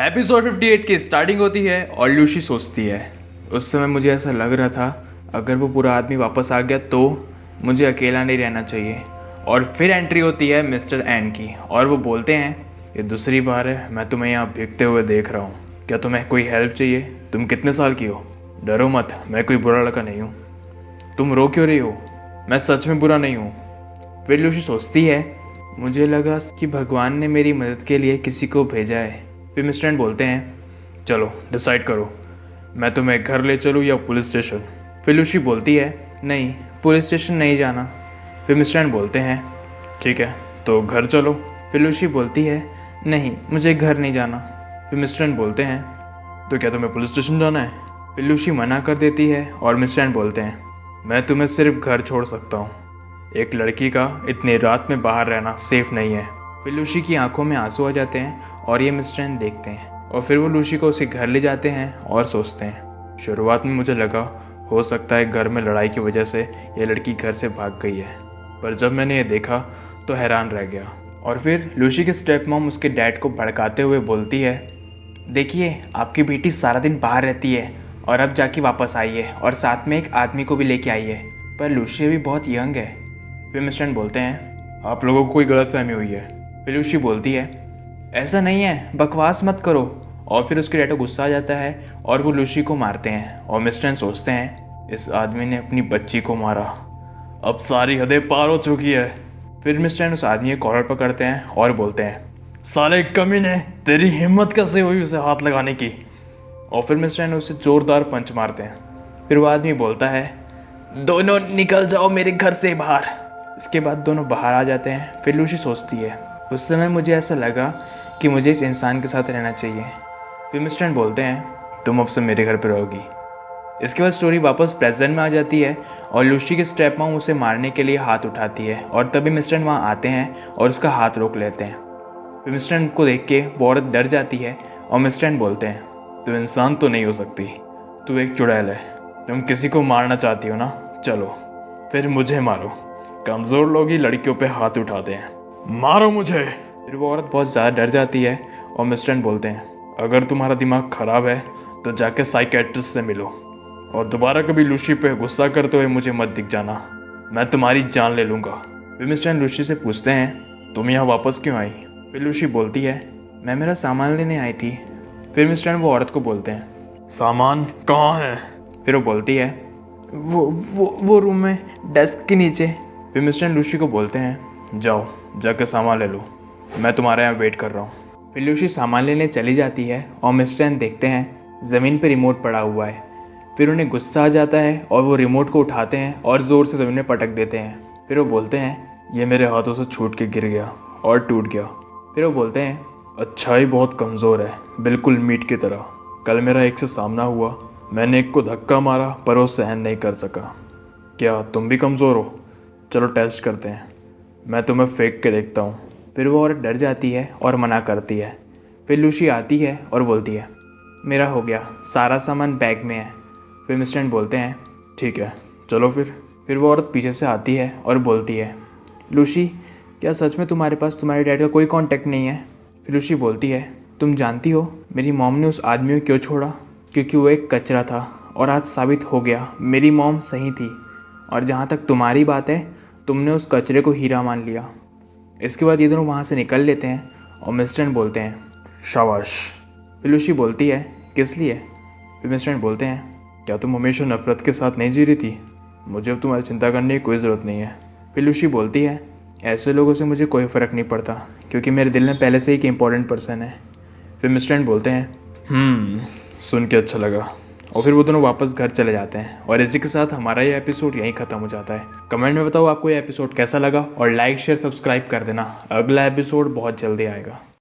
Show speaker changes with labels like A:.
A: Episode 58 की starting होती है और लूसी सोचती है। उस समय मुझे ऐसा लग रहा था अगर वो पूरा आदमी वापस आ गया तो मुझे अकेला नहीं रहना चाहिए। और फिर एंट्री होती है मिस्टर एन की और वो बोलते हैं ये दूसरी बार है मैं तुम्हें यहाँ भीगते हुए देख रहा हूँ। क्या तुम्हें कोई हेल्प चाहिए? तुम कितने साल की हो? डरो मत, मैं कोई बुरा लड़का नहीं हूँ। तुम रो क्यों रही हो? मैं सच में बुरा नहीं हूँ। फिर लूसी सोचती है मुझे लगा कि भगवान ने मेरी मदद के लिए किसी को भेजा है। फिर मिस्टर एन बोलते हैं चलो डिसाइड करो, मैं तुम्हें घर ले चलूँ या पुलिस स्टेशन? फिर लूसी बोलती है नहीं, पुलिस स्टेशन नहीं जाना। फिर मिस्टर एन बोलते हैं ठीक है तो घर चलो। फिर लूसी बोलती है नहीं, मुझे घर नहीं जाना। फिर मिस्टर एन बोलते हैं तो क्या तुम्हें पुलिस स्टेशन जाना है? फिर लूसी मना कर देती है और मिस्टर एन बोलते हैं मैं तुम्हें सिर्फ घर छोड़ सकता हूँ, एक लड़की का इतनी रात में बाहर रहना सेफ नहीं है। फिर लूसी की आंखों में आंसू आ जाते हैं और ये मिस्टर एन देखते हैं और फिर वो लूसी को उसे घर ले जाते हैं और सोचते हैं शुरुआत में मुझे लगा हो सकता है घर में लड़ाई की वजह से ये लड़की घर से भाग गई है, पर जब मैंने ये देखा तो हैरान रह गया। और फिर लूसी की स्टेप मॉम उसके डैड को भड़काते हुए बोलती है देखिए आपकी बेटी सारा दिन बाहर रहती है और अब जाके वापस आई है और साथ में एक आदमी को भी लेके आई है, पर लूसी भी बहुत यंग है। फिर मिस्टर एन बोलते हैं आप लोगों को कोई गलतफहमी हुई है। फिर लूसी बोलती है ऐसा नहीं है, बकवास मत करो। और फिर उसके डैड को गुस्सा आ जाता है और वो लूसी को मारते हैं और मिस्टर एन सोचते हैं इस आदमी ने अपनी बच्ची को मारा, अब सारी हदें पार हो चुकी है। फिर मिस्टर एन उस आदमी के कॉलर पकड़ते हैं और बोलते हैं साले कमीने, तेरी हिम्मत कैसे हुई उसे हाथ लगाने की? और फिर मिस्टर एन उसे जोरदार पंच मारते हैं। फिर वो आदमी बोलता है दोनों निकल जाओ मेरे घर से बाहर। इसके बाद दोनों बाहर आ जाते हैं। फिर लूसी सोचती है उस समय मुझे ऐसा लगा कि मुझे इस इंसान के साथ रहना चाहिए। फिर मिस्टर एन बोलते हैं तुम अब से मेरे घर पर रहोगी। इसके बाद स्टोरी वापस प्रेजेंट में आ जाती है और लूसी की स्टेप मॉम उसे मारने के लिए हाथ उठाती है और तभी मिस्टर एन वहाँ आते हैं और उसका हाथ रोक लेते हैं। फिर मिस्टर एन को देख के वो औरत डर जाती है और मिस्टर एन बोलते हैं तू इंसान तो नहीं हो सकती, तू एक चुड़ैल है, तुम किसी को मारना चाहती हो ना, चलो फिर मुझे मारो। कमज़ोर लोग ही लड़कियों पे हाथ उठाते हैं, मारो मुझे। फिर वो औरत बहुत ज़्यादा डर जाती है और मिस्टर एन बोलते हैं अगर तुम्हारा दिमाग ख़राब है तो जाके साइकेट्रिस्ट से मिलो और दोबारा कभी लूसी पे गुस्सा करते हुए मुझे मत दिख जाना, मैं तुम्हारी जान ले लूँगा। फिर मिस्टर एन लूसी से पूछते हैं तुम यहाँ वापस क्यों आई? फिर लूसी बोलती है मैं मेरा सामान लेने आई थी। फिर मिस्टर एन वो औरत को बोलते हैं सामान कहाँ है? फिर वो बोलती है वो रूम में डेस्क के नीचे। फिर मिस्टर एन लूसी को बोलते हैं जाओ जाकर सामान ले लो, मैं तुम्हारे यहाँ वेट कर रहा हूँ। फिर लूसी सामान लेने चली जाती है और मिस्टर एन देखते हैं ज़मीन पर रिमोट पड़ा हुआ है। फिर उन्हें गुस्सा आ जाता है और वो रिमोट को उठाते हैं और ज़ोर से ज़मीन में पटक देते हैं। फिर वो बोलते हैं ये मेरे हाथों से छूट के गिर गया और टूट गया। फिर वो बोलते हैं अच्छाई बहुत कमज़ोर है, बिल्कुल मीट की तरह। कल मेरा एक से सामना हुआ, मैंने एक को धक्का मारा पर वो सहन नहीं कर सका। क्या तुम भी कमज़ोर हो? चलो टेस्ट करते हैं, मैं तुम्हें फेंक के देखता हूँ। फिर वो औरत डर जाती है और मना करती है। फिर लूसी आती है और बोलती है मेरा हो गया, सारा सामान बैग में है। फिर मिस्टर एन बोलते हैं ठीक है चलो फिर वो औरत पीछे से आती है और बोलती है लूसी क्या सच में तुम्हारे पास तुम्हारे डैड का कोई कांटेक्ट नहीं है? फिर लूसी बोलती है तुम जानती हो मेरी मॉम ने उस आदमी को क्यों छोड़ा? क्योंकि वो एक कचरा था और आज साबित हो गया मेरी मॉम सही थी। और जहाँ तक तुम्हारी बात है, तुमने उस कचरे को हीरा मान लिया। इसके बाद ये दोनों वहाँ से निकल लेते हैं और मिस्टर एन बोलते हैं शाबाश। फिर लूसी बोलती है किस लिए? फिर मिस्टर एन बोलते हैं क्या तुम हमेशा नफरत के साथ नहीं जी रही थी? मुझे अब तुम्हारी चिंता करने की कोई ज़रूरत नहीं है। फिर लूसी बोलती है ऐसे लोगों से मुझे कोई फ़र्क नहीं पड़ता क्योंकि मेरे दिल में पहले से ही एक इम्पॉर्टेंट पर्सन है। फिर मिस्टर एन बोलते हैं सुन के अच्छा लगा। और फिर वो दोनों वापस घर चले जाते हैं और इसी के साथ हमारा ये एपिसोड यहीं ख़त्म हो जाता है। कमेंट में बताओ आपको ये एपिसोड कैसा लगा और लाइक शेयर सब्सक्राइब कर देना, अगला एपिसोड बहुत जल्दी आएगा।